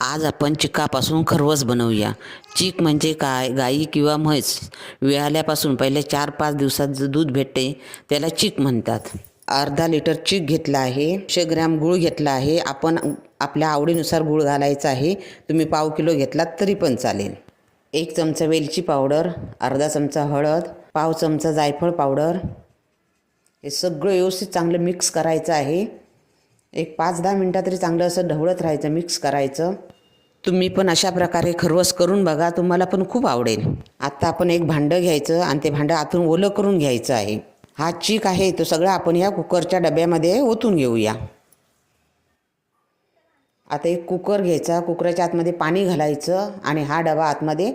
आज आपण चिकापासून खरवस बनवूया। चीक म्हणजे काय? गाई किंवा म्हैस विळाल्यापासून पहिले 4-5 दिवसात जे दूध भेटते त्याला चीक म्हणतात। अर्धा लिटर चीक घेतला आहे। 100 ग्रॅम गूळ घेतला आहे। आपण आपल्या आवडीनुसार गूळ घालायचा आहे। तुम्ही पाव किलो घेतलात तरी पण चालेल। 1 चमचा वेलची पावडर, अर्धा चमचा हळद, पाव चमचा जायफळ पावडर, हे सगळं व्यवस्थित चांगलं मिक्स करायचं आहे। एक 5-10 मिनटं तरी चांगलं असं ढवळत राहायचं, मिक्स करायचं। तुम्ही पण अशा प्रकारे खरवस करून बघा, तुम्हाला पण खूप आवडेल। आता आपण एक भांडं घ्यायचं आणि ते भांडं आतून ओलं करून घ्यायचं आहे। हा चीक आहे तो सगळं आपण या कुकरच्या डब्यामध्ये ओतून घेऊया। आता एक कुकर घ्यायचा, कुकरच्या आतमध्ये पाणी घालायचं आणि हा डबा आतमध्ये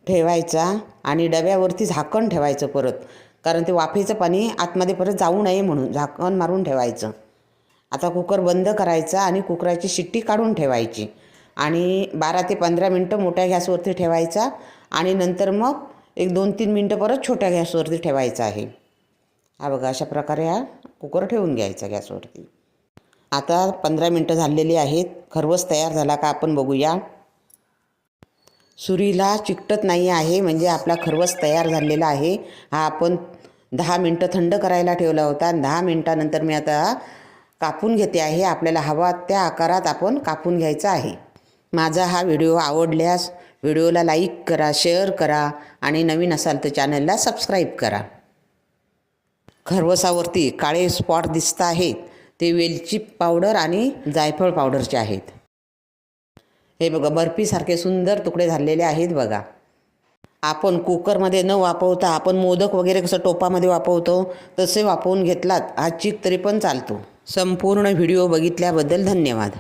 ठेवायचा आणि डब्यावरती झाकण ठेवायचं परत, कारण ते वाफेचं पाणी आतमध्ये परत जाऊ नये म्हणून झाकण मारून ठेवायचं। आता कुकर बंद करायचा आणि कुकराची शिट्टी काढून ठेवायची आणि 12 ते 15 मिनटं मोठ्या गॅसवरती ठेवायचा आणि नंतर मग एक 2-3 मिनटं परत छोट्या गॅसवरती ठेवायचा आहे। हा बघा, अशा प्रकारे हा कुकर ठेवून घ्यायचा गॅसवरती। आता 15 मिनटं झालेली आहेत। खरवस तयार झाला का आपण बघूया। सुरीला चिकटत नाही आहे म्हणजे आपला खरवस तयार झालेला आहे। हा आपण 10 मिनटं थंड करायला ठेवला होता। 10 मिनटानंतर मी आता कापून घेते आहे। आपल्याला हवा त्या आकारात आपण कापून घ्यायचा आहे। माझा हा व्हिडिओ आवडल्यास व्हिडिओला लाईक करा, शेअर करा आणि नवीन असाल तर चॅनलला सबस्क्राईब करा। खरवसावरती काळे स्पॉट दिसत आहेत ते वेलची पावडर आणि जायफळ पावडरचे आहेत। हे बघा, बर्फीसारखे सुंदर तुकडे झालेले आहेत बघा। आपण कुकरमध्ये न वाफवता आपण मोदक वगैरे कसं टोपामध्ये वाफवतो तसे वाफवून घेतलात हा चीक तरी पण चालतो। संपूर्ण व्हिडिओ बघितल्याबद्दल धन्यवाद।